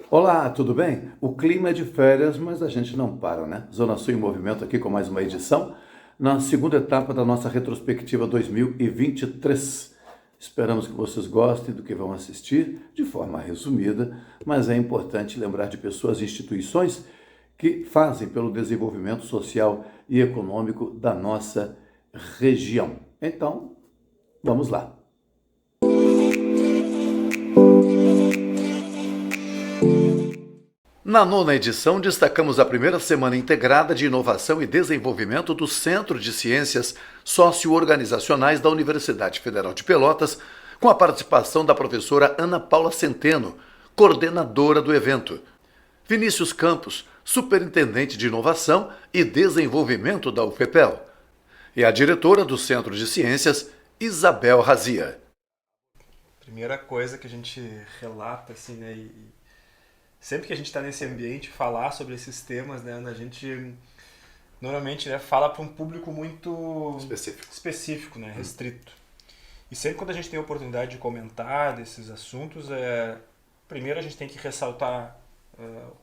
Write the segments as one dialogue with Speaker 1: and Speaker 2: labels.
Speaker 1: Olá, tudo bem? O clima é de férias, mas a gente não para, né? Zona Sul em Movimento aqui com mais uma edição, na segunda etapa da nossa retrospectiva 2023. Esperamos que vocês gostem do que vão assistir, de forma resumida, mas é importante lembrar de pessoas e instituições que fazem pelo desenvolvimento social e econômico da nossa região. Então, vamos lá. Na nona edição, destacamos a primeira semana integrada de inovação e desenvolvimento do Centro de Ciências Socio-Organizacionais da Universidade Federal de Pelotas, com a participação da professora Ana Paula Centeno, coordenadora do evento. Vinícius Campos, superintendente de inovação e desenvolvimento da UFPEL. E a diretora do Centro de Ciências, Isabel Razia.
Speaker 2: Primeira coisa que a gente relata, assim, né, sempre que a gente está nesse ambiente, falar sobre esses temas, né, a gente normalmente, né, fala para um público muito específico, né, restrito. E sempre quando a gente tem a oportunidade de comentar desses assuntos, primeiro a gente tem que ressaltar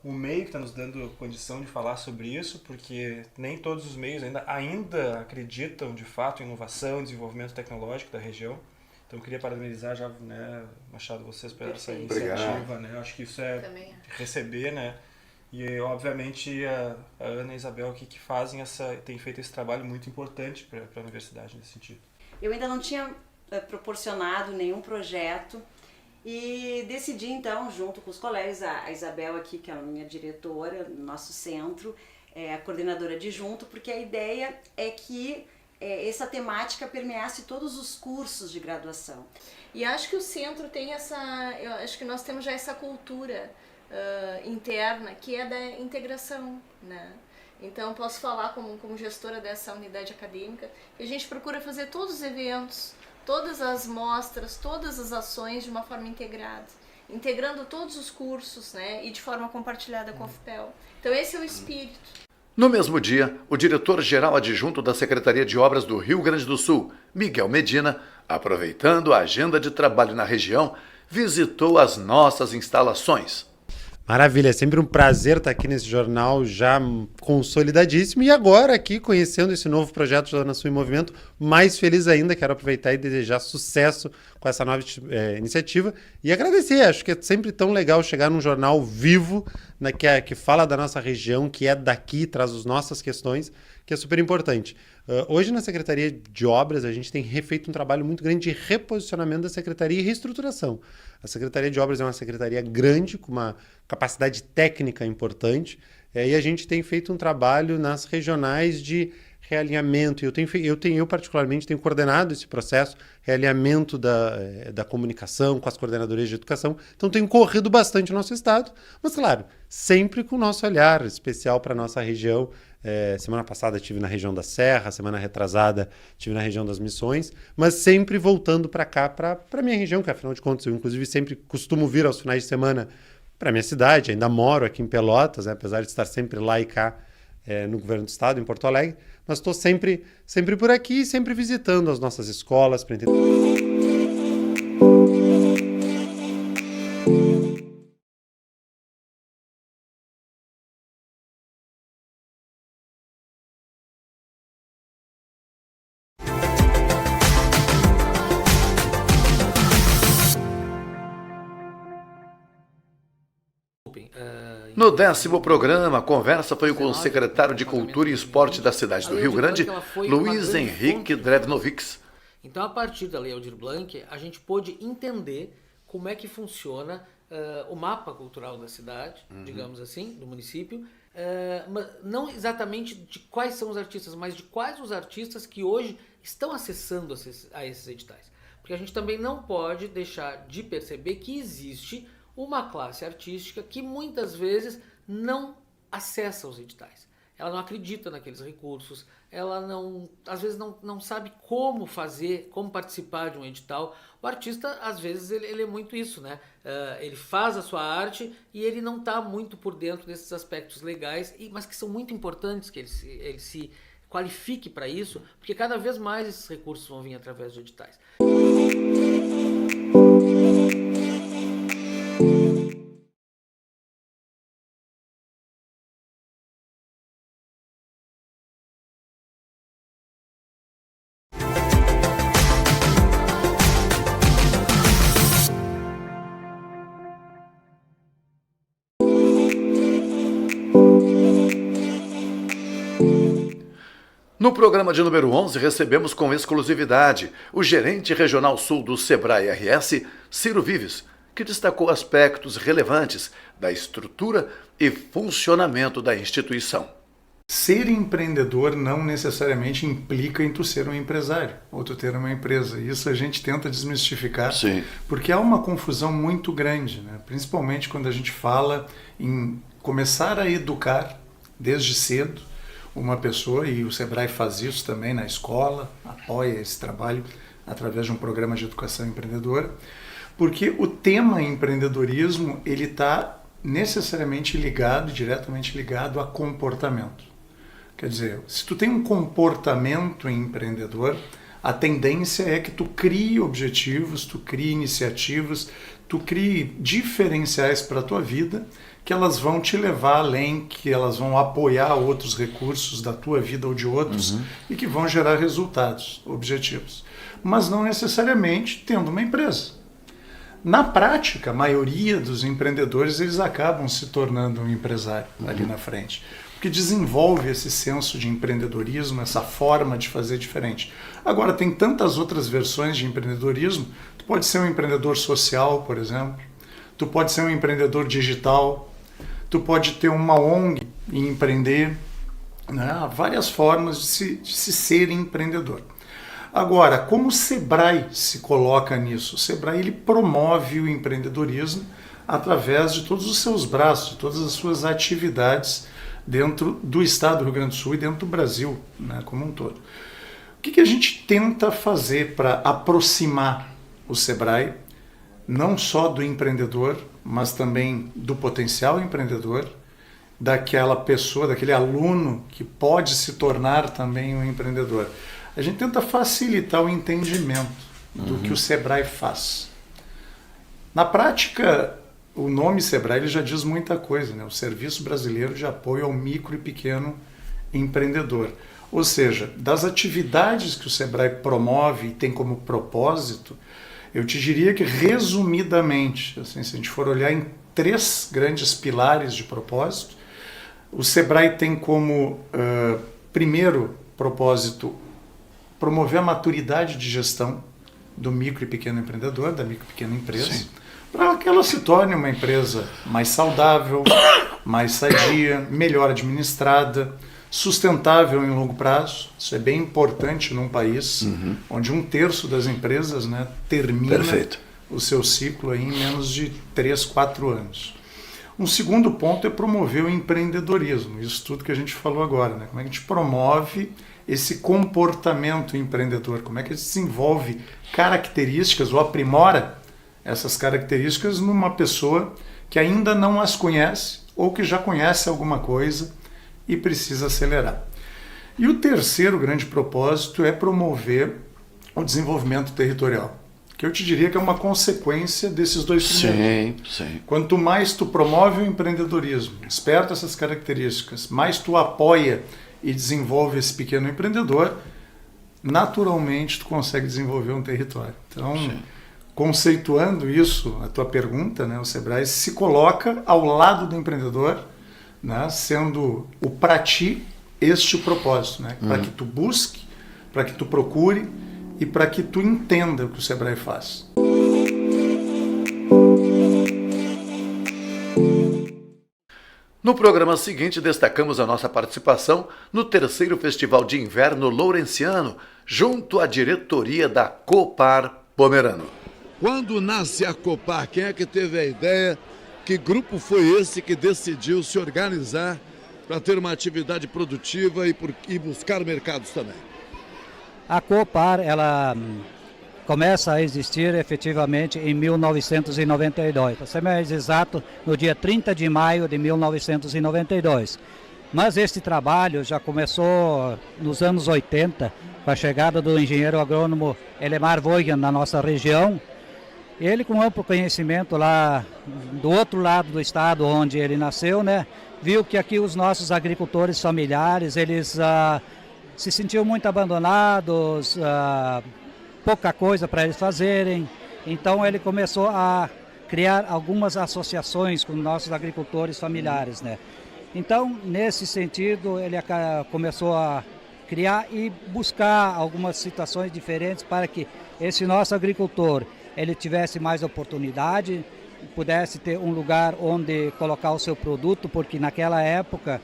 Speaker 2: o meio que está nos dando condição de falar sobre isso, porque nem todos os meios ainda acreditam de fato em inovação e desenvolvimento tecnológico da região. Então eu queria parabenizar já, né, Machado, vocês por essa iniciativa, né? Acho que isso é receber, né? E obviamente a Ana e a Isabel aqui que fazem têm feito esse trabalho muito importante para a universidade nesse sentido.
Speaker 3: Eu ainda não tinha proporcionado nenhum projeto e decidi então, junto com os colegas, a Isabel aqui, que é a minha diretora no nosso centro, é a coordenadora adjunto, porque a ideia é que essa temática permeasse todos os cursos de graduação.
Speaker 4: E acho que o centro tem eu acho que nós temos já essa cultura interna que é da integração, né? Então posso falar como gestora dessa unidade acadêmica que a gente procura fazer todos os eventos, todas as mostras, todas as ações de uma forma integrada, integrando todos os cursos, né? E de forma compartilhada com a UFPEL. Então esse é o espírito.
Speaker 1: No mesmo dia, o diretor-geral adjunto da Secretaria de Obras do Rio Grande do Sul, Miguel Medina, aproveitando a agenda de trabalho na região, visitou as nossas instalações.
Speaker 5: Maravilha, é sempre um prazer estar aqui nesse jornal já consolidadíssimo e agora aqui conhecendo esse novo projeto Zona Sul em Movimento, mais feliz ainda, quero aproveitar e desejar sucesso com essa nova iniciativa e agradecer, acho que é sempre tão legal chegar num jornal vivo, né, que fala da nossa região, que é daqui, traz as nossas questões, que é super importante. Hoje na Secretaria de Obras a gente tem feito um trabalho muito grande de reposicionamento da Secretaria e reestruturação. A Secretaria de Obras é uma secretaria grande, com uma capacidade técnica importante, e a gente tem feito um trabalho nas regionais de realinhamento. Eu particularmente tenho coordenado esse processo, realinhamento da comunicação com as coordenadorias de educação. Então tenho corrido bastante no nosso estado, mas claro, sempre com o nosso olhar especial para a nossa região. Semana passada estive na região da Serra, semana retrasada estive na região das Missões, mas sempre voltando para cá, para a minha região, que afinal de contas eu inclusive sempre costumo vir aos finais de semana para a minha cidade, ainda moro aqui em Pelotas, né, apesar de estar sempre lá e cá no governo do estado, em Porto Alegre, mas estou sempre por aqui, sempre visitando as nossas escolas para entender.
Speaker 1: No 10º programa, a conversa foi com o secretário de Cultura e Esporte da cidade do Rio Grande, Luiz Henrique Drevnovics.
Speaker 6: Então, a partir da Lei Aldir Blanc, a gente pôde entender como é que funciona o mapa cultural da cidade, digamos assim, do município, mas não exatamente de quais são os artistas, mas de quais os artistas que hoje estão acessando a esses editais. Porque a gente também não pode deixar de perceber que existe uma classe artística que muitas vezes não acessa os editais. Ela não acredita naqueles recursos, ela às vezes não sabe como fazer, como participar de um edital. O artista, às vezes, ele é muito isso, né? Ele faz a sua arte e ele não está muito por dentro desses aspectos legais, mas que são muito importantes que ele se qualifique para isso, porque cada vez mais esses recursos vão vir através de editais.
Speaker 1: No programa de número 11, recebemos com exclusividade o gerente regional sul do Sebrae RS, Ciro Vives, que destacou aspectos relevantes da estrutura e funcionamento da instituição.
Speaker 7: Ser empreendedor não necessariamente implica em tu ser um empresário ou tu ter uma empresa. Isso a gente tenta desmistificar,
Speaker 1: Sim.
Speaker 7: porque há uma confusão muito grande, né? Principalmente quando a gente fala em começar a educar desde cedo uma pessoa, e o Sebrae faz isso também na escola, apoia esse trabalho através de um programa de educação empreendedora, porque o tema empreendedorismo ele está necessariamente ligado, diretamente ligado a comportamento. Quer dizer, se tu tem um comportamento empreendedor, a tendência é que tu crie objetivos, tu crie iniciativas, tu crie diferenciais para a tua vida, que elas vão te levar além, que elas vão apoiar outros recursos da tua vida ou de outros e que vão gerar resultados, objetivos. Mas não necessariamente tendo uma empresa. Na prática, a maioria dos empreendedores eles acabam se tornando um empresário ali na frente, porque desenvolve esse senso de empreendedorismo, essa forma de fazer diferente. Agora, tem tantas outras versões de empreendedorismo. Tu pode ser um empreendedor social, por exemplo. Tu pode ser um empreendedor digital. Tu pode ter uma ONG e empreender. Né? Há várias formas de se ser empreendedor. Agora, como o Sebrae se coloca nisso? O Sebrae ele promove o empreendedorismo através de todos os seus braços, de todas as suas atividades dentro do estado do Rio Grande do Sul e dentro do Brasil, né, como um todo. O que a gente tenta fazer para aproximar o Sebrae, não só do empreendedor, mas também do potencial empreendedor, daquela pessoa, daquele aluno que pode se tornar também um empreendedor? A gente tenta facilitar o entendimento do que o Sebrae faz. Na prática, o nome Sebrae ele já diz muita coisa, né? O Serviço Brasileiro de Apoio ao Micro e Pequeno Empreendedor. Ou seja, das atividades que o Sebrae promove e tem como propósito, eu te diria que, resumidamente, assim, se a gente for olhar em 3 grandes pilares de propósito, o Sebrae tem como primeiro propósito promover a maturidade de gestão do micro e pequeno empreendedor, da micro e pequena empresa, para que ela se torne uma empresa mais saudável, mais sadia, melhor administrada, sustentável em longo prazo. Isso é bem importante num país onde 1/3 das empresas, né, termina o seu ciclo aí em menos de 3, 4 anos. Um segundo ponto é promover o empreendedorismo, isso tudo que a gente falou agora, né? Como é que a gente promove esse comportamento empreendedor, como é que a gente desenvolve características ou aprimora essas características numa pessoa que ainda não as conhece ou que já conhece alguma coisa e precisa acelerar. E o terceiro grande propósito é promover o desenvolvimento territorial, que eu te diria que é uma consequência desses 2 primeiros.
Speaker 1: Sim.
Speaker 7: Quanto mais tu promove o empreendedorismo, desperta essas características, mais tu apoia e desenvolve esse pequeno empreendedor, naturalmente tu consegue desenvolver um território. Então, conceituando isso, a tua pergunta, né, o Sebrae se coloca ao lado do empreendedor, né, sendo o para ti este o propósito, né, para que tu busque, para que tu procure e para que tu entenda o que o Sebrae faz.
Speaker 1: No programa seguinte, destacamos a nossa participação no 3º Festival de Inverno Lourenciano, junto à diretoria da Copar Pomerano.
Speaker 8: Quando nasce a Copar, quem é que teve a ideia? Que grupo foi esse que decidiu se organizar para ter uma atividade produtiva e buscar mercados também?
Speaker 9: A Copar, ela começa a existir efetivamente em 1992. Para ser mais exato, no dia 30 de maio de 1992. Mas este trabalho já começou nos anos 80, com a chegada do engenheiro agrônomo Elemar Voigan na nossa região. Ele, com amplo conhecimento lá do outro lado do estado onde ele nasceu, né, viu que aqui os nossos agricultores familiares, eles se sentiam muito abandonados, pouca coisa para eles fazerem. Então ele começou a criar algumas associações com nossos agricultores familiares, né? Então, nesse sentido, ele começou a criar e buscar algumas situações diferentes para que esse nosso agricultor ele tivesse mais oportunidade, pudesse ter um lugar onde colocar o seu produto, porque naquela época,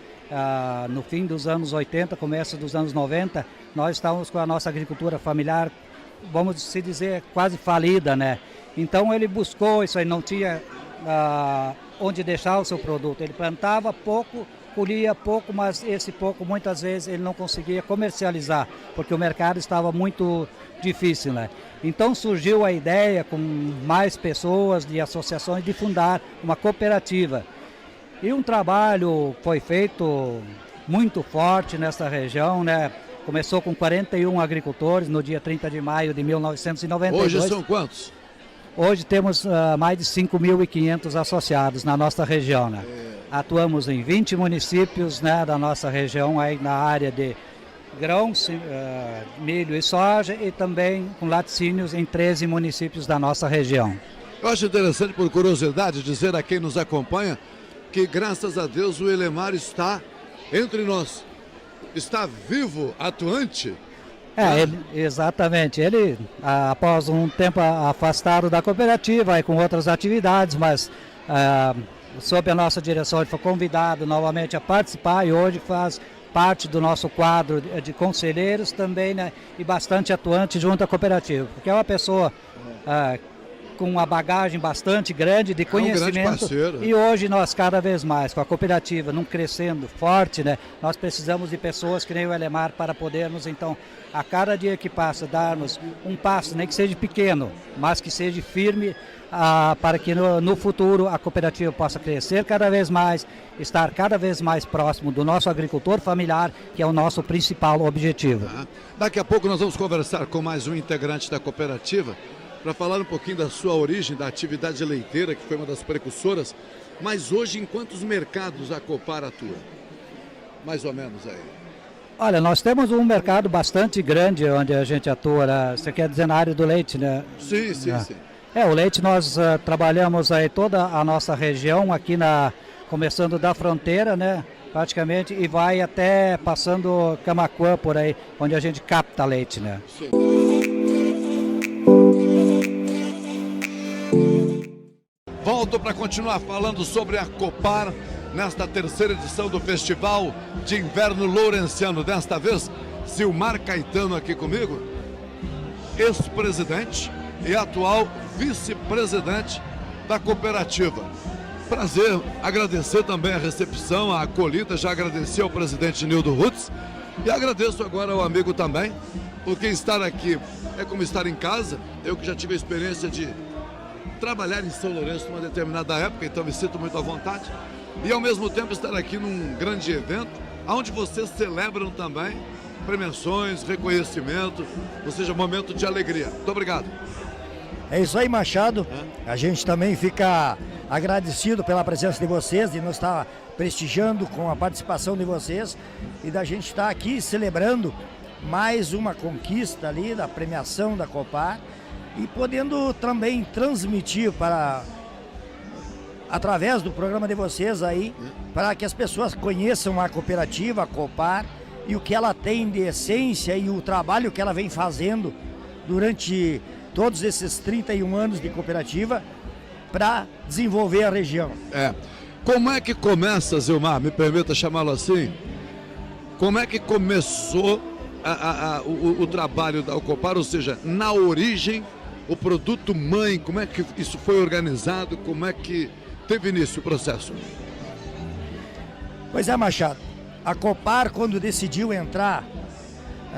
Speaker 9: no fim dos anos 80, começo dos anos 90, nós estávamos com a nossa agricultura familiar, vamos se dizer, quase falida, né? Então ele buscou isso aí, não tinha onde deixar o seu produto. Ele plantava pouco, colhia pouco, mas esse pouco muitas vezes ele não conseguia comercializar, porque o mercado estava muito difícil, né? Então surgiu a ideia com mais pessoas de associações de fundar uma cooperativa. E um trabalho foi feito muito forte nessa região, né? Começou com 41 agricultores no dia 30 de maio de 1992.
Speaker 8: Hoje são quantos?
Speaker 9: Hoje temos mais de 5.500 associados na nossa região, né? Atuamos em 20 municípios, né, da nossa região, aí na área de grãos, milho e soja, e também com laticínios em 13 municípios da nossa região.
Speaker 8: Eu acho interessante, por curiosidade, dizer a quem nos acompanha que, graças a Deus, o Elemar está entre nós. Está vivo, atuante.
Speaker 9: Exatamente. Ele, após um tempo afastado da cooperativa e com outras atividades, mas sob a nossa direção ele foi convidado novamente a participar e hoje faz parte do nosso quadro de conselheiros também, né, e bastante atuante junto à cooperativa, porque é uma pessoa com uma bagagem bastante grande de conhecimento, e hoje nós cada vez mais, com a cooperativa não crescendo forte, né, nós precisamos de pessoas que nem o Elemar para podermos então, a cada dia que passa, darmos um passo, nem que seja pequeno, mas que seja firme, para que no futuro a cooperativa possa crescer cada vez mais, estar cada vez mais próximo do nosso agricultor familiar, que é o nosso principal objetivo.
Speaker 8: Daqui a pouco nós vamos conversar com mais um integrante da cooperativa, para falar um pouquinho da sua origem, da atividade leiteira, que foi uma das precursoras. Mas hoje, em quantos mercados a Copar atua? Mais ou menos aí.
Speaker 9: Olha, nós temos um mercado bastante grande onde a gente atua, né? Você quer dizer na área do leite, né?
Speaker 8: Sim, sim, sim.
Speaker 9: O leite nós trabalhamos aí toda a nossa região, aqui começando da fronteira, né? Praticamente, e vai até passando Camaquã por aí, onde a gente capta leite, né?
Speaker 8: Sim. Volto para continuar falando sobre a Copar nesta terceira edição do Festival de Inverno Lourenciano. Desta vez, Zilmar Caetano aqui comigo, ex-presidente e atual vice-presidente da cooperativa. Prazer, agradecer também a recepção, a acolhida, já agradeci ao presidente Nildo Rutz e agradeço agora ao amigo também, porque estar aqui é como estar em casa. Eu que já tive a experiência de trabalhar em São Lourenço numa determinada época, então me sinto muito à vontade. E ao mesmo tempo estar aqui num grande evento, onde vocês celebram também premiações, reconhecimento, ou seja, momento de alegria. Muito obrigado.
Speaker 10: É isso aí, Machado. A gente também fica agradecido pela presença de vocês, de nos estar prestigiando com a participação de vocês e da gente estar aqui celebrando mais uma conquista ali da premiação da Copar e podendo também transmitir através do programa de vocês aí, para que as pessoas conheçam a cooperativa, a Copar, e o que ela tem de essência e o trabalho que ela vem fazendo durante todos esses 31 anos de cooperativa para desenvolver a região.
Speaker 8: Como é que começa, Zilmar, me permita chamá-lo assim, como é que começou o trabalho da Copar, ou seja, na origem, o produto mãe, como é que isso foi organizado, como é que teve início o processo?
Speaker 10: Pois é, Machado, a Copar, quando decidiu entrar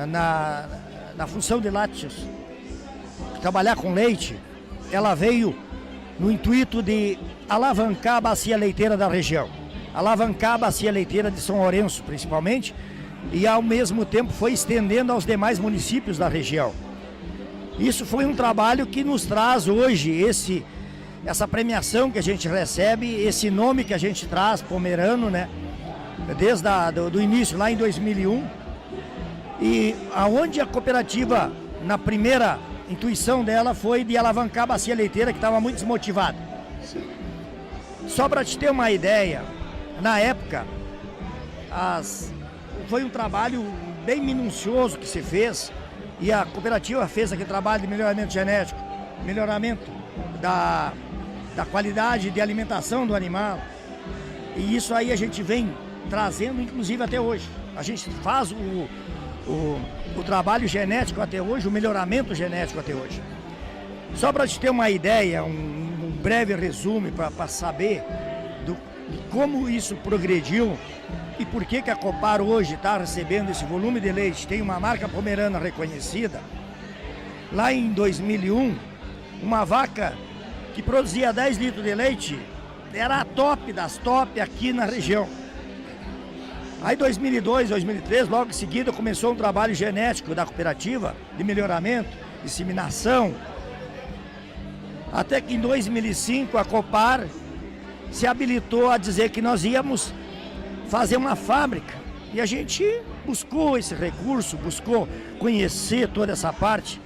Speaker 10: na função de lácteos, trabalhar com leite, ela veio no intuito de alavancar a bacia leiteira da região, alavancar a bacia leiteira de São Lourenço, principalmente, e ao mesmo tempo foi estendendo aos demais municípios da região. Isso foi um trabalho que nos traz hoje essa premiação que a gente recebe, esse nome que a gente traz, Pomerano, né? Desde do início, lá em 2001, e aonde a cooperativa, na primeira intuição dela, foi de alavancar a bacia leiteira, que estava muito desmotivada. Só para te ter uma ideia, na época, foi um trabalho bem minucioso que se fez, e a cooperativa fez aquele trabalho de melhoramento genético, melhoramento da qualidade de alimentação do animal, e isso aí a gente vem trazendo inclusive até hoje. A gente faz o trabalho genético até hoje, o melhoramento genético até hoje. Só para te ter uma ideia, um breve resumo para saber de como isso progrediu e por que a Copar hoje está recebendo esse volume de leite, tem uma marca pomerana reconhecida. Lá em 2001, uma vaca que produzia 10 litros de leite era a top das top aqui na região. Aí 2002, 2003, logo em seguida começou um trabalho genético da cooperativa de melhoramento, disseminação, até que em 2005 a Copar se habilitou a dizer que nós íamos fazer uma fábrica, e a gente buscou esse recurso, buscou conhecer toda essa parte,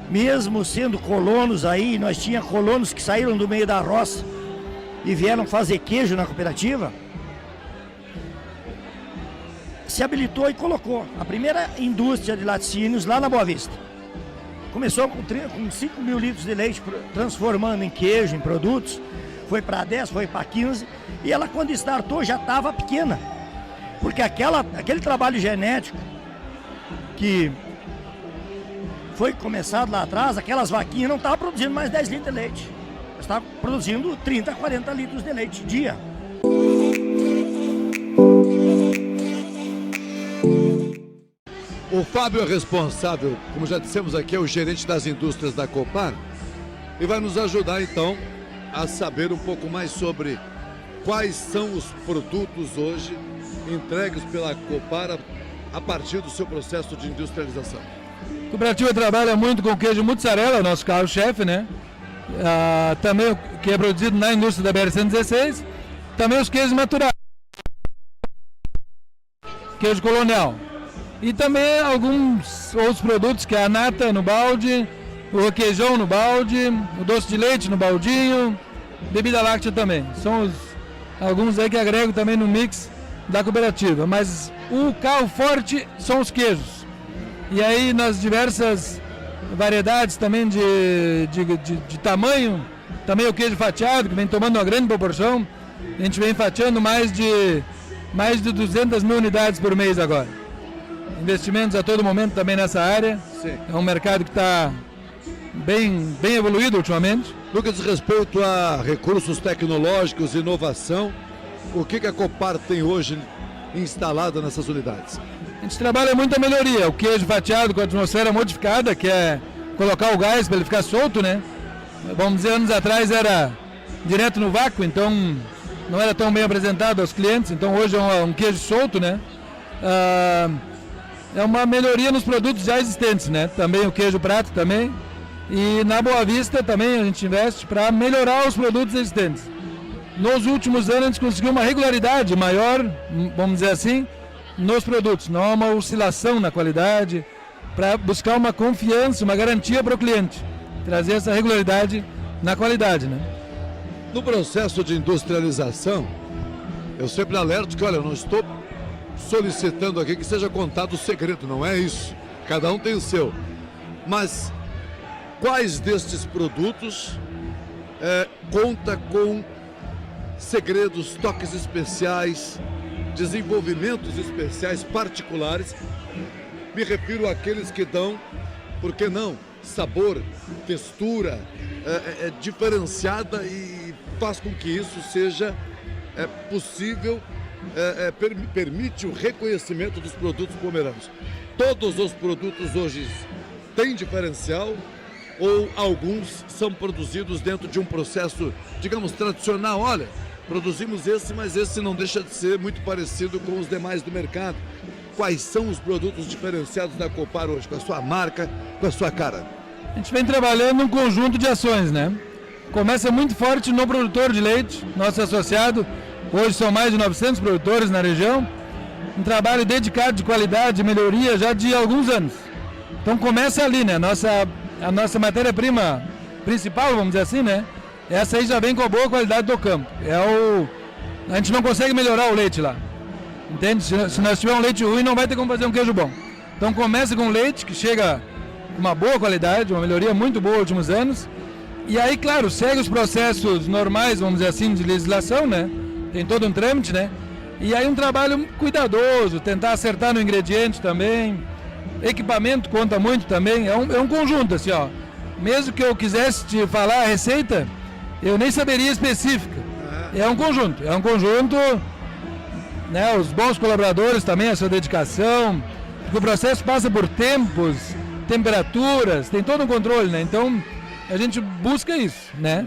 Speaker 10: mesmo sendo colonos aí, nós tínhamos colonos que saíram do meio da roça e vieram fazer queijo na cooperativa, se habilitou e colocou a primeira indústria de laticínios lá na Boa Vista. Começou com 5 mil litros de leite, transformando em queijo, em produtos, foi para 10, foi para 15, e ela quando startou já estava pequena, porque aquele trabalho genético que foi começado lá atrás, aquelas vaquinhas não estavam produzindo mais 10 litros de leite, estavam produzindo 30, 40 litros de leite dia.
Speaker 8: O Fábio é responsável, como já dissemos aqui, é o gerente das indústrias da Copar e vai nos ajudar então a saber um pouco mais sobre quais são os produtos hoje entregues pela Copar a partir do seu processo de industrialização.
Speaker 11: A cooperativa trabalha muito com queijo mussarela, nosso carro-chefe, né? Também o que é produzido na indústria da BR-116, também os queijos naturais, queijo colonial. E também alguns outros produtos, que é a nata no balde, o requeijão no balde, o doce de leite no baldinho, bebida láctea também. São alguns aí que agrego também no mix da cooperativa. Mas o carro forte são os queijos. E aí nas diversas variedades também de tamanho, também o queijo fatiado, que vem tomando uma grande proporção. A gente vem fatiando mais de 200 mil unidades por mês agora. Investimentos a todo momento também nessa área.
Speaker 8: Sim.
Speaker 11: É um mercado que está bem evoluído ultimamente.
Speaker 8: No que diz respeito a recursos tecnológicos e inovação, o que a Copar tem hoje instalado nessas unidades?
Speaker 11: A gente trabalha muito a melhoria. O queijo fatiado com a atmosfera modificada, que é colocar o gás para ele ficar solto, né? Vamos dizer, anos atrás era direto no vácuo, então não era tão bem apresentado aos clientes. Então hoje é um queijo solto, né? É uma melhoria nos produtos já existentes, né? Também o queijo prato também. E na Boa Vista também a gente investe para melhorar os produtos existentes. Nos últimos anos a gente conseguiu uma regularidade maior, vamos dizer assim, nos produtos. Não há uma oscilação na qualidade, para buscar uma confiança, uma garantia para o cliente. Trazer essa regularidade na qualidade, né?
Speaker 8: No processo de industrialização, eu sempre alerto que, olha, eu não estou solicitando aqui que seja contado o segredo, não é isso. Cada um tem o seu. Mas quais destes produtos conta com segredos, toques especiais, desenvolvimentos especiais particulares? Me refiro àqueles que dão, por que não, sabor, textura diferenciada e faz com que isso seja possível, permite o reconhecimento dos produtos pomeranos. Todos os produtos hoje têm diferencial ou alguns são produzidos dentro de um processo, digamos, tradicional? Olha, produzimos esse, mas esse não deixa de ser muito parecido com os demais do mercado. Quais são os produtos diferenciados da Copar hoje, com a sua marca, com a sua cara?
Speaker 11: A gente vem trabalhando um conjunto de ações, né? Começa muito forte no produtor de leite, nosso associado. Hoje são mais de 900 produtores na região. Um trabalho dedicado de qualidade, de melhoria já de alguns anos. Então começa ali, né? A nossa matéria-prima principal, vamos dizer assim, né? Essa aí já vem com a boa qualidade do campo. A gente não consegue melhorar o leite lá. Entende? Se nós tivermos um leite ruim, não vai ter como fazer um queijo bom. Então começa com leite, que chega com uma boa qualidade, uma melhoria muito boa nos últimos anos. E aí, claro, segue os processos normais, vamos dizer assim, de legislação, né? Tem todo um trâmite, né? E aí um trabalho cuidadoso, tentar acertar no ingrediente também. Equipamento conta muito também, é um conjunto, assim, ó. Mesmo que eu quisesse te falar a receita, eu nem saberia específica. É um conjunto, né? Os bons colaboradores também, a sua dedicação, porque o processo passa por tempos, temperaturas, tem todo um controle, né? Então, a gente busca isso, né?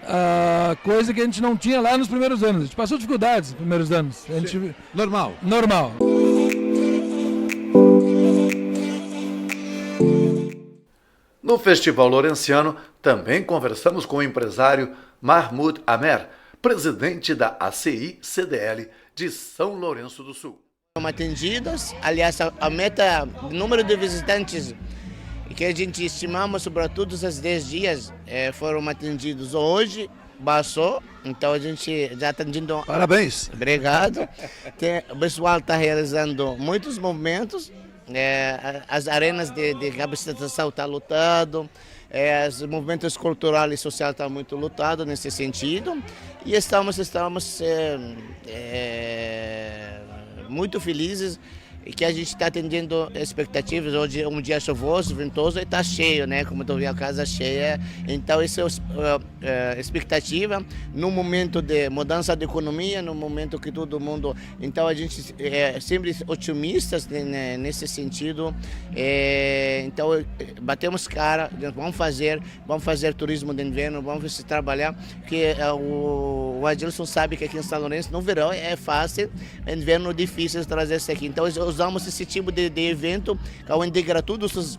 Speaker 11: A coisa que a gente não tinha lá nos primeiros anos. A gente passou dificuldades nos primeiros anos. A gente...
Speaker 8: Normal.
Speaker 1: No Festival Lourenciano, também conversamos com o empresário Mahmoud Amer, presidente da ACI-CDL de São Lourenço do Sul.
Speaker 12: Atendidos, aliás, a meta, o número de visitantes que a gente estimamos sobre todos os 10 dias foram atendidos hoje, passou, então a gente já está atendindo.
Speaker 8: Parabéns!
Speaker 12: Obrigado. O pessoal está realizando muitos movimentos, as arenas de capacitação estão lotado, os movimentos culturais e sociais estão muito lotados nesse sentido, e estamos muito felizes que a gente está atendendo expectativas. Hoje é um dia chuvoso, ventoso, e está cheio, né? Como tu vê, a casa cheia. Então, isso é expectativa no momento de mudança de economia, no momento que todo mundo... Então, a gente é sempre otimistas nesse sentido. Então, batemos cara, vamos fazer turismo de inverno, vamos trabalhar, porque o Adilson sabe que aqui em São Lourenço, no verão é fácil, no inverno é difícil trazer isso aqui. Então, usamos esse tipo de evento ao integrar todos os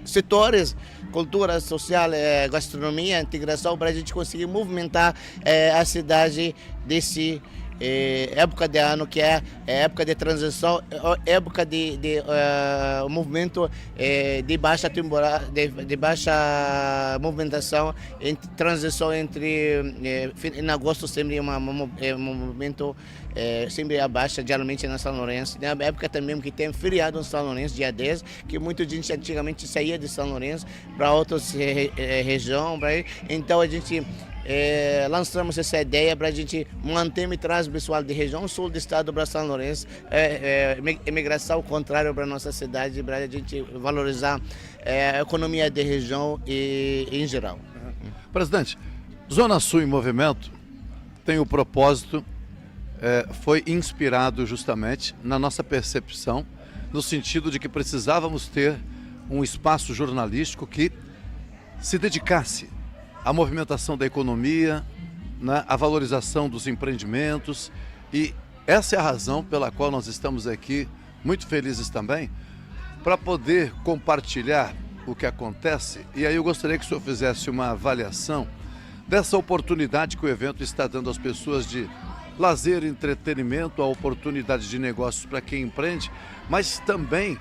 Speaker 12: setores, cultura social, gastronomia, integração, para a gente conseguir movimentar a cidade desse época de ano, que é época de transição, época de movimento de baixa temporada, de baixa movimentação, transição entre em agosto sempre um movimento sempre abaixo, geralmente na São Lourenço. Na época também que tem feriado em São Lourenço, dia 10, que muita gente antigamente saía de São Lourenço para outras regiões. Então a gente lançamos essa ideia para a gente manter e trazer o pessoal de região sul do estado para São Lourenço, imigração ao contrário para nossa cidade, para a gente valorizar a economia da região e em geral.
Speaker 1: Presidente, Zona Sul em Movimento tem o propósito, foi inspirado justamente na nossa percepção, no sentido de que precisávamos ter um espaço jornalístico que se dedicasse à movimentação da economia, né, à valorização dos empreendimentos, e essa é a razão pela qual nós estamos aqui muito felizes também, para poder compartilhar o que acontece. E aí eu gostaria que o senhor fizesse uma avaliação dessa oportunidade que o evento está dando às pessoas de lazer, entretenimento, a oportunidade de negócios para quem empreende, mas também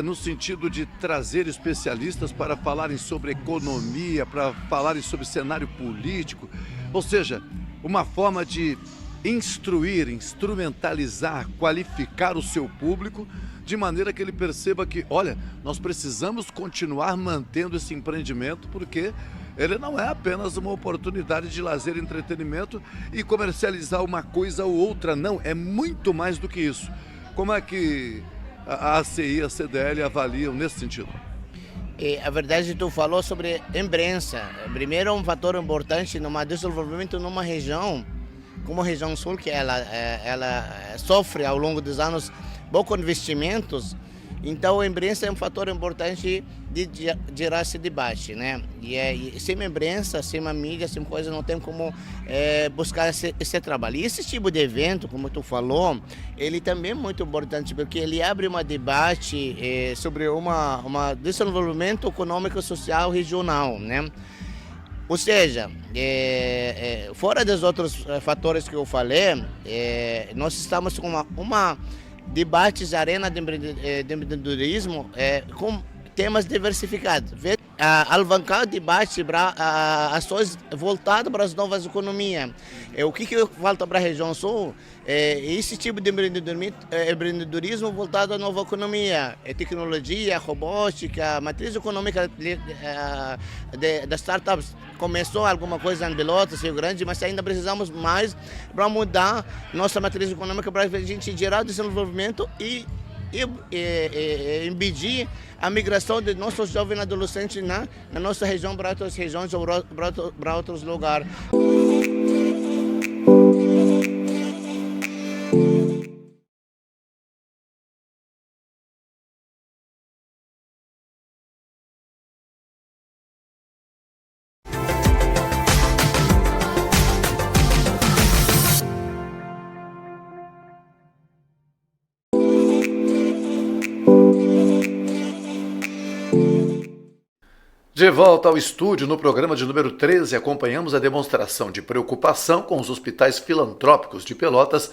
Speaker 1: no sentido de trazer especialistas para falarem sobre economia, para falarem sobre cenário político, ou seja, uma forma de instruir, instrumentalizar, qualificar o seu público, de maneira que ele perceba que, olha, nós precisamos continuar mantendo esse empreendimento, porque ele não é apenas uma oportunidade de lazer, entretenimento e comercializar uma coisa ou outra, não, é muito mais do que isso. Como é que a ACI e a CDL avaliam nesse sentido?
Speaker 12: A verdade, tu falou sobre imprensa. Primeiro, um fator importante no desenvolvimento numa região, como a região sul, que ela sofre ao longo dos anos poucos investimentos. Então, a imprensa é um fator importante de gerar esse debate, né? E sem imprensa, sem uma mídia, sem coisa, não tem como buscar esse trabalho. E esse tipo de evento, como tu falou, ele também é muito importante, porque ele abre um debate sobre um desenvolvimento econômico, social, regional, né? Ou seja, fora dos outros fatores que eu falei, nós estamos com uma debates, arena de empreendedorismo com temas diversificados. alavancar o debate para ações voltadas para as novas economias. O que falta para a região sul? Esse tipo de empreendedorismo voltado à nova economia, tecnologia, robótica, matriz econômica das startups. Começou alguma coisa em Pelotas, Rio Grande, mas ainda precisamos mais para mudar nossa matriz econômica para a gente gerar desenvolvimento e impedir a migração de nossos jovens adolescentes na nossa região para outras regiões ou para outros lugares.
Speaker 1: De volta ao estúdio, no programa de número 13, acompanhamos a demonstração de preocupação com os hospitais filantrópicos de Pelotas,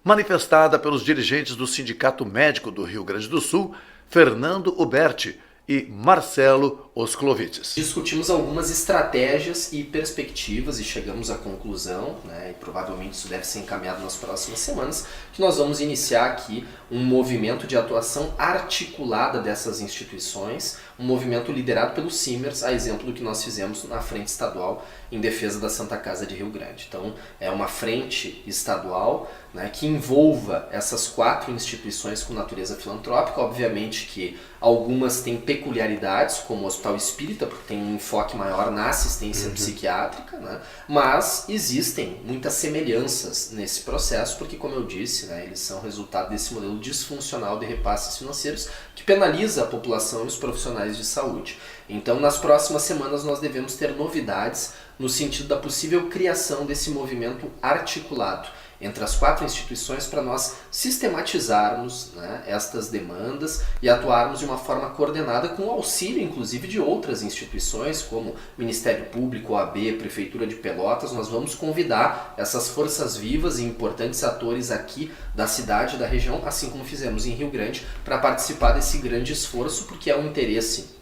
Speaker 1: manifestada pelos dirigentes do Sindicato Médico do Rio Grande do Sul, Fernando Uberti e Marcelo Osclovites.
Speaker 13: Discutimos algumas estratégias e perspectivas e chegamos à conclusão, e provavelmente isso deve ser encaminhado nas próximas semanas, que nós vamos iniciar aqui um movimento de atuação articulada dessas instituições, um movimento liderado pelo Simers, a exemplo do que nós fizemos na frente estadual em defesa da Santa Casa de Rio Grande. Então, é uma frente estadual que envolva essas 4 instituições com natureza filantrópica. Obviamente que algumas têm peculiaridades, como o Hospital Espírita, porque tem um enfoque maior na assistência psiquiátrica, mas existem muitas semelhanças nesse processo, porque, como eu disse, eles são resultado desse modelo disfuncional de repasses financeiros que penaliza a população e os profissionais de saúde. Então, nas próximas semanas, nós devemos ter novidades no sentido da possível criação desse movimento articulado entre as 4 instituições para nós sistematizarmos estas demandas e atuarmos de uma forma coordenada com o auxílio, inclusive, de outras instituições, como Ministério Público, OAB, Prefeitura de Pelotas. Nós vamos convidar essas forças vivas e importantes atores aqui da cidade e da região, assim como fizemos em Rio Grande, para participar desse grande esforço, porque é um interesse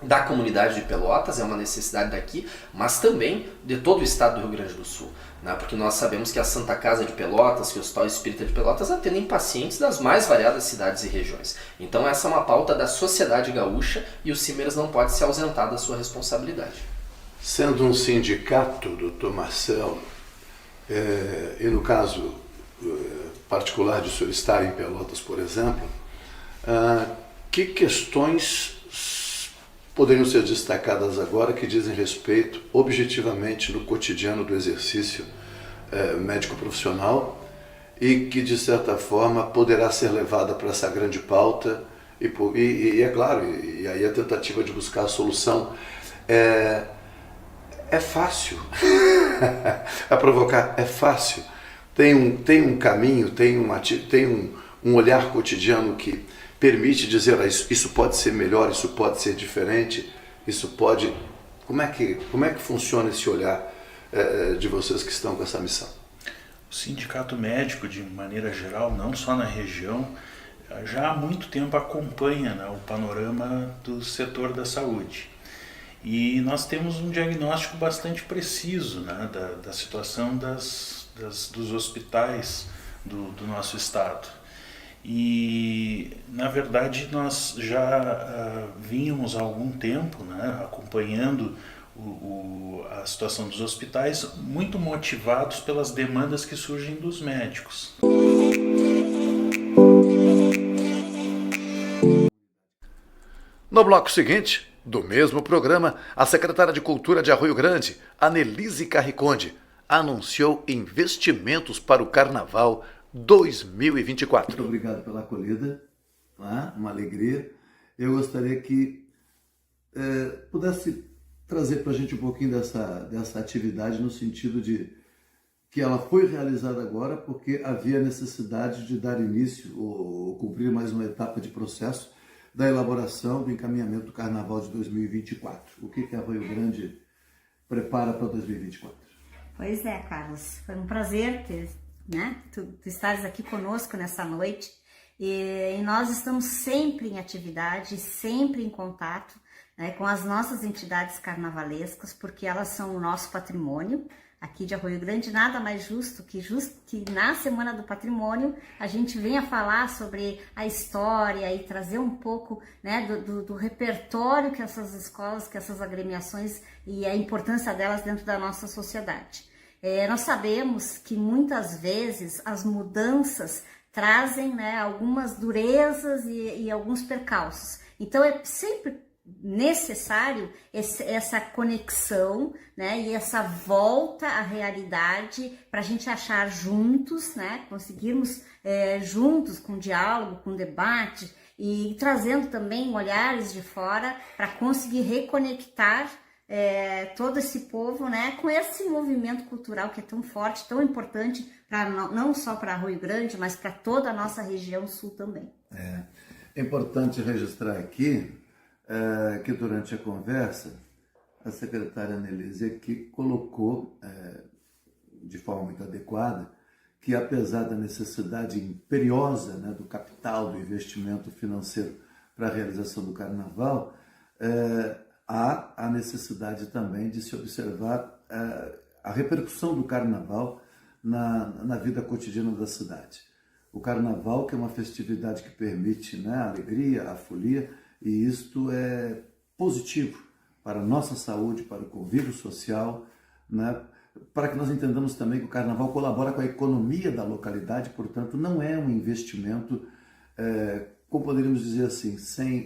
Speaker 13: da comunidade de Pelotas, é uma necessidade daqui, mas também de todo o estado do Rio Grande do Sul. Porque nós sabemos que a Santa Casa de Pelotas, que o Hospital Espírita de Pelotas atendem pacientes das mais variadas cidades e regiões. Então essa é uma pauta da sociedade gaúcha e o Simers não pode se ausentar da sua responsabilidade.
Speaker 1: Sendo um sindicato, doutor Marcelo, e no caso particular de o senhor estar em Pelotas, por exemplo, que questões poderiam ser destacadas agora que dizem respeito objetivamente no cotidiano do exercício médico profissional e que de certa forma poderá ser levada para essa grande pauta e é claro, e aí a tentativa de buscar a solução é fácil a provocar, é fácil, tem um caminho, tem um olhar cotidiano que permite dizer, isso pode ser melhor, isso pode ser diferente, isso pode... Como é que funciona esse olhar de vocês que estão com essa missão?
Speaker 14: O Sindicato Médico, de maneira geral, não só na região, já há muito tempo acompanha o panorama do setor da saúde. E nós temos um diagnóstico bastante preciso da situação dos hospitais do nosso estado. E, na verdade, nós já vínhamos há algum tempo acompanhando a situação dos hospitais, muito motivados pelas demandas que surgem dos médicos.
Speaker 1: No bloco seguinte, do mesmo programa, a secretária de Cultura de Arroio Grande, Anelise Carriconde, anunciou investimentos para o Carnaval 2024.
Speaker 15: Muito obrigado pela acolhida, uma alegria. Eu gostaria que pudesse trazer para a gente um pouquinho dessa atividade, no sentido de que ela foi realizada agora porque havia necessidade de dar início ou cumprir mais uma etapa de processo da elaboração do encaminhamento do Carnaval de 2024. O que a Arroio Grande prepara para 2024?
Speaker 16: Pois é, Carlos, foi um prazer tu estares aqui conosco nessa noite e nós estamos sempre em atividade, sempre em contato né, com as nossas entidades carnavalescas, porque elas são o nosso patrimônio. Aqui de Arroio Grande, nada mais justo que na Semana do Patrimônio a gente venha falar sobre a história e trazer um pouco, né, do repertório que essas escolas, que essas agremiações e a importância delas dentro da nossa sociedade. Nós sabemos que muitas vezes as mudanças trazem, né, algumas durezas e alguns percalços. Então é sempre necessário essa conexão, né, e essa volta à realidade para a gente achar juntos, né, conseguirmos juntos, com diálogo, com debate e trazendo também olhares de fora para conseguir reconectar todo esse povo, né, com esse movimento cultural que é tão forte, tão importante, não só para Arroio Grande, mas para toda a nossa região sul também.
Speaker 15: É importante registrar aqui que durante a conversa, a secretária Annelise aqui colocou de forma muito adequada que, apesar da necessidade imperiosa, né, do capital, do investimento financeiro para a realização do carnaval, há a necessidade também de se observar a repercussão do carnaval na vida cotidiana da cidade. O carnaval, que é uma festividade que permite, né, a alegria, a folia, e isto é positivo para a nossa saúde, para o convívio social, né? Para que nós entendamos também que o carnaval colabora com a economia da localidade, portanto não é um investimento, como poderíamos dizer assim,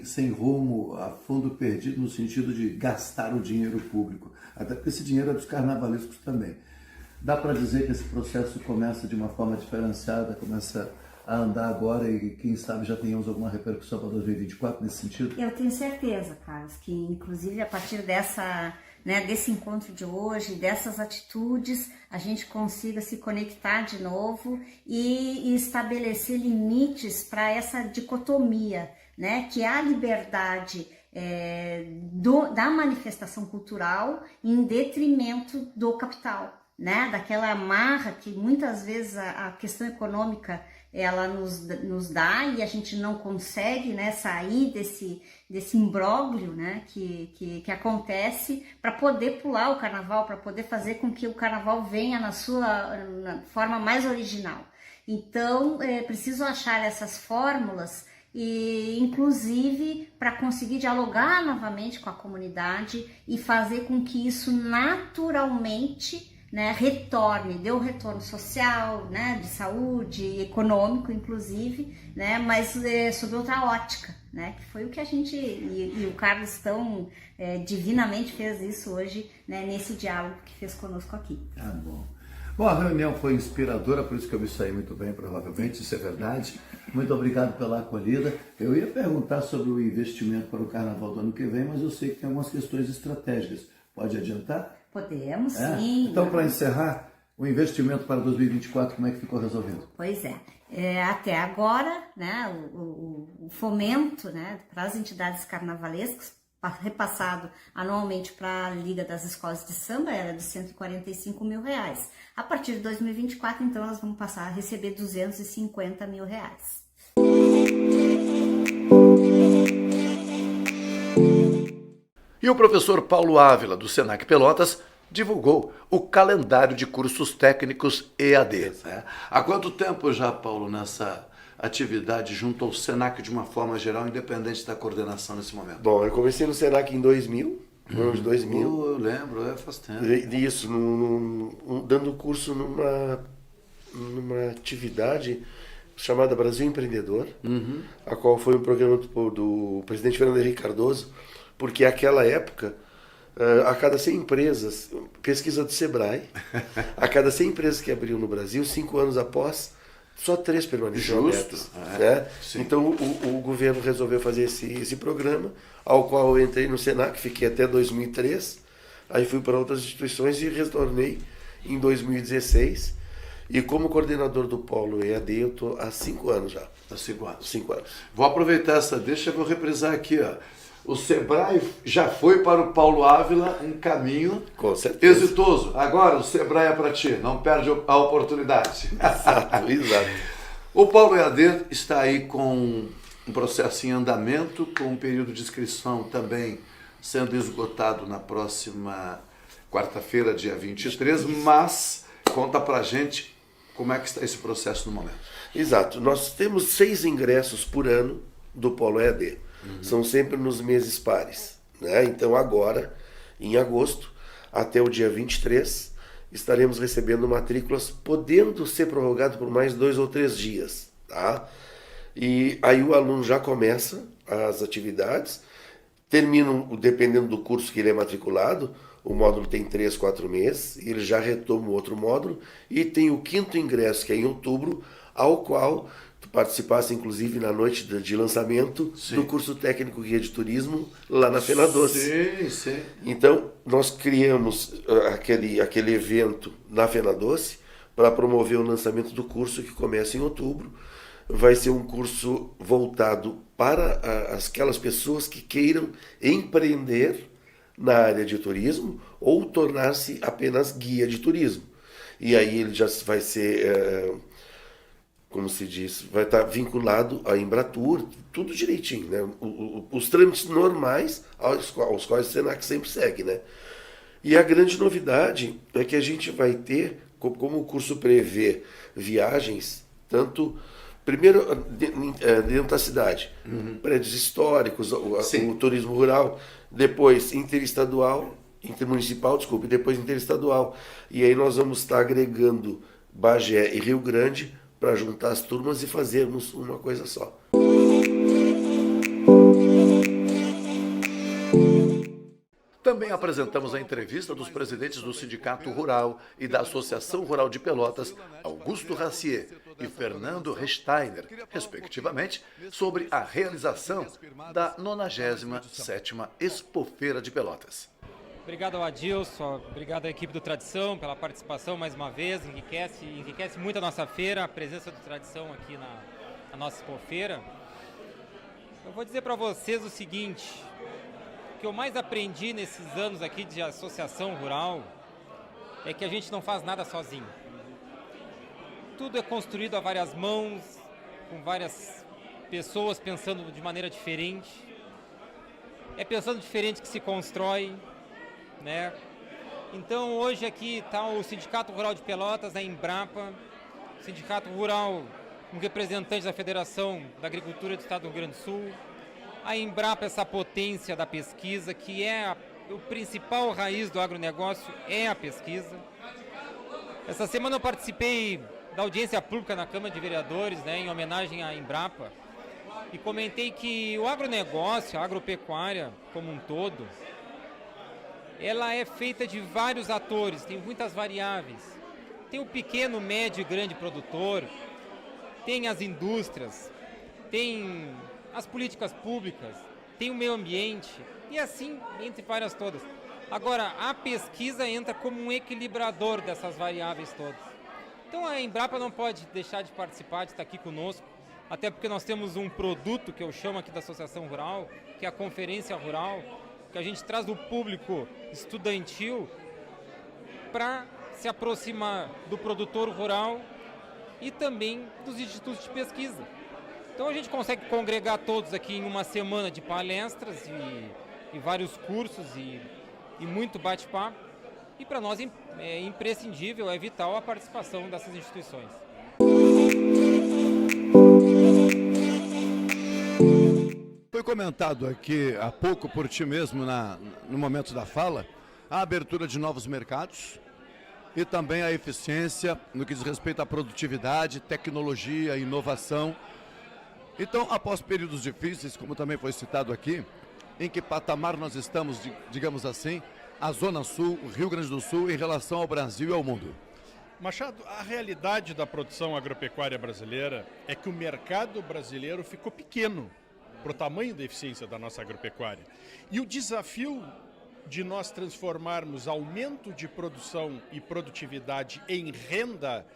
Speaker 15: sem rumo, a fundo perdido, no sentido de gastar o dinheiro público, até porque esse dinheiro é dos carnavalescos também. Dá para dizer que esse processo começa de uma forma diferenciada, começa a andar agora e quem sabe já tenhamos alguma repercussão para 2024 nesse sentido?
Speaker 16: Eu tenho certeza, Carlos, que inclusive a partir desse encontro de hoje, dessas atitudes, a gente consiga se conectar de novo e estabelecer limites para essa dicotomia, né, que é a liberdade da manifestação cultural em detrimento do capital, né, daquela amarra que muitas vezes a questão econômica ela nos dá e a gente não consegue, né, sair desse imbróglio, né, que acontece para poder pular o carnaval, para poder fazer com que o carnaval venha na forma mais original. Então, é preciso achar essas fórmulas e, inclusive, para conseguir dialogar novamente com a comunidade e fazer com que isso naturalmente, né, retorne, dê um retorno social, né, de saúde, econômico inclusive, né, mas sob outra ótica, né, que foi o que a gente, e o Carlos tão divinamente fez isso hoje, né, nesse diálogo que fez conosco aqui.
Speaker 15: Bom. Bom, a reunião foi inspiradora, por isso que eu me saí muito bem, provavelmente, isso é verdade. Muito obrigado pela acolhida. Eu ia perguntar sobre o investimento para o carnaval do ano que vem, mas eu sei que tem algumas questões estratégicas. Pode adiantar?
Speaker 16: Podemos, sim.
Speaker 15: Então, para encerrar, o investimento para 2024, como é que ficou resolvido?
Speaker 16: Pois até agora, né, o fomento, né, para as entidades carnavalescas, repassado anualmente para a Liga das Escolas de Samba, era de R$145 mil. A partir de 2024, então, nós vamos passar a receber R$250 mil.
Speaker 1: E o professor Paulo Ávila, do Senac Pelotas, divulgou o calendário de cursos técnicos EAD. Há quanto tempo já, Paulo, nessa atividade junto ao Senac de uma forma geral, independente da coordenação nesse momento?
Speaker 17: Bom, eu comecei no Senac em 2000, no ano de 2000.
Speaker 1: Eu lembro, faz tempo.
Speaker 17: Isso, dando curso numa atividade chamada Brasil Empreendedor, a qual foi um programa do presidente Fernando Henrique Cardoso, porque naquela época, a cada 100 empresas, pesquisa do Sebrae, a cada 100 empresas que abriam no Brasil, 5 anos após, só 3 permaneciam abertas. Né? Então o governo resolveu fazer esse programa, ao qual eu entrei no Senac, fiquei até 2003, aí fui para outras instituições e retornei em 2016. E como coordenador do Polo EAD, eu estou há 5 anos já.
Speaker 1: Há 5 anos.
Speaker 17: 5 anos.
Speaker 1: Vou aproveitar essa deixa e vou reprisar aqui, ó. O Sebrae já foi para o Paulo Ávila um caminho exitoso. Agora o Sebrae é para ti, não perde a oportunidade.
Speaker 17: Exato.
Speaker 1: O Polo EAD está aí com um processo em andamento, com um período de inscrição também sendo esgotado na próxima quarta-feira, dia 23, mas conta pra gente como é que está esse processo no momento.
Speaker 17: Exato. Nós temos 6 ingressos por ano do Polo EAD. São sempre nos meses pares, né? Então agora, em agosto, até o dia 23, estaremos recebendo matrículas, podendo ser prorrogado por mais 2 ou 3 dias, tá? E aí o aluno já começa as atividades, terminam, dependendo do curso que ele é matriculado, o módulo tem 3, 4 meses, e ele já retoma o outro módulo, e tem o 5º ingresso, que é em outubro, ao qual tu participasse, inclusive, na noite de lançamento do curso técnico Guia de Turismo, lá na FenaDoce.
Speaker 1: Sim.
Speaker 17: Então, nós criamos aquele evento na FenaDoce para promover o lançamento do curso, que começa em outubro. Vai ser um curso voltado para aquelas pessoas que queiram empreender na área de turismo ou tornar-se apenas guia de turismo. E aí ele já vai ser, como se diz, vai estar vinculado à Embratur, tudo direitinho, né? Os trâmites normais aos quais o Senac sempre segue, né? E a grande novidade é que a gente vai ter, como o curso prevê viagens, tanto primeiro dentro da cidade, prédios históricos, o turismo rural, depois intermunicipal, e depois interestadual. E aí nós vamos estar agregando Bagé e Rio Grande para juntar as turmas e fazermos uma coisa só.
Speaker 1: Também apresentamos a entrevista dos presidentes do Sindicato Rural e da Associação Rural de Pelotas, Augusto Racier e Fernando Resteiner, respectivamente, sobre a realização da 97ª Expofeira de Pelotas.
Speaker 18: Obrigado ao Adilson, obrigado à equipe do Tradição pela participação mais uma vez, enriquece muito a nossa feira, a presença do Tradição aqui na nossa Expofeira. Eu vou dizer para vocês o seguinte: o que eu mais aprendi nesses anos aqui de associação rural é que a gente não faz nada sozinho. Tudo é construído a várias mãos, com várias pessoas pensando de maneira diferente. É pensando diferente que se constrói, né? Então hoje aqui está o Sindicato Rural de Pelotas, a Embrapa, Sindicato Rural, um representante da Federação da Agricultura do Estado do Rio Grande do Sul, a Embrapa, essa potência da pesquisa, que é o principal raiz do agronegócio, é a pesquisa. Essa semana eu participei da audiência pública na Câmara de Vereadores, né, em homenagem à Embrapa, e comentei que o agronegócio, a agropecuária como um todo, ela é feita de vários atores, tem muitas variáveis. Tem o pequeno, médio e grande produtor, tem as indústrias, tem as políticas públicas, tem o meio ambiente, e assim, entre várias todas. Agora, a pesquisa entra como um equilibrador dessas variáveis todas. Então a Embrapa não pode deixar de participar, de estar aqui conosco, até porque nós temos um produto que eu chamo aqui da Associação Rural, que é a Conferência Rural, que a gente traz do público estudantil para se aproximar do produtor rural e também dos institutos de pesquisa. Então a gente consegue congregar todos aqui em uma semana de palestras e vários cursos e muito bate-papo. E para nós é imprescindível, é vital a participação dessas instituições.
Speaker 8: Foi comentado aqui há pouco por ti mesmo no momento da fala, a abertura de novos mercados e também a eficiência no que diz respeito à produtividade, tecnologia, inovação. Então, após períodos difíceis, como também foi citado aqui, em que patamar nós estamos, digamos assim, a Zona Sul, o Rio Grande do Sul, em relação ao Brasil e ao mundo?
Speaker 19: Machado, a realidade da produção agropecuária brasileira é que o mercado brasileiro ficou pequeno para o tamanho da eficiência da nossa agropecuária. E o desafio de nós transformarmos aumento de produção e produtividade em renda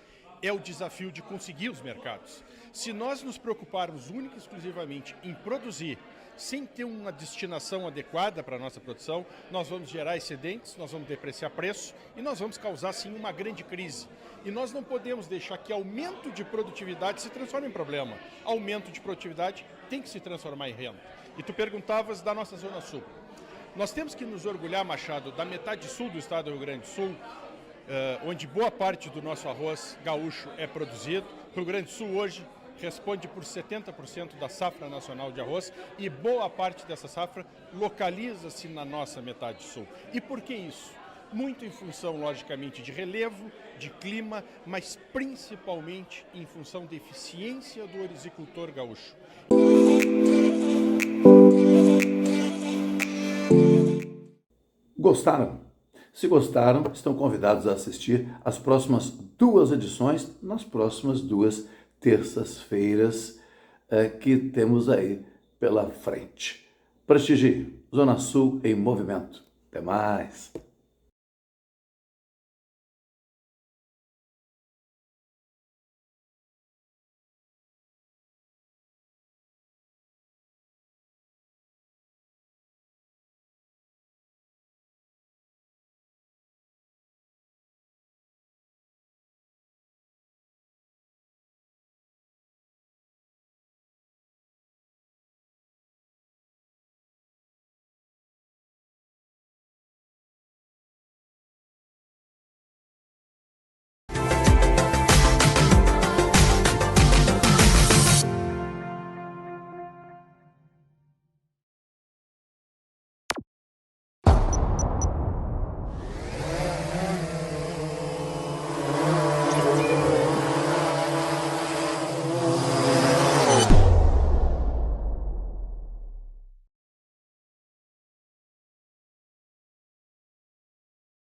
Speaker 19: é o desafio de conseguir os mercados. Se nós nos preocuparmos única e exclusivamente em produzir, sem ter uma destinação adequada para a nossa produção, nós vamos gerar excedentes, nós vamos depreciar preço e nós vamos causar, sim, uma grande crise. E nós não podemos deixar que aumento de produtividade se transforme em problema. Aumento de produtividade tem que se transformar em renda. E tu perguntavas da nossa Zona Sul. Nós temos que nos orgulhar, Machado, da metade sul do estado do Rio Grande do Sul, onde boa parte do nosso arroz gaúcho é produzido. O Rio Grande do Sul hoje responde por 70% da safra nacional de arroz e boa parte dessa safra localiza-se na nossa metade sul. E por que isso? Muito em função, logicamente, de relevo, de clima, mas principalmente em função da eficiência do orizicultor gaúcho.
Speaker 1: Gostaram? Se gostaram, estão convidados a assistir às próximas 2 edições, nas próximas 2 terças-feiras que temos aí pela frente. Prestigie Zona Sul em Movimento. Até mais!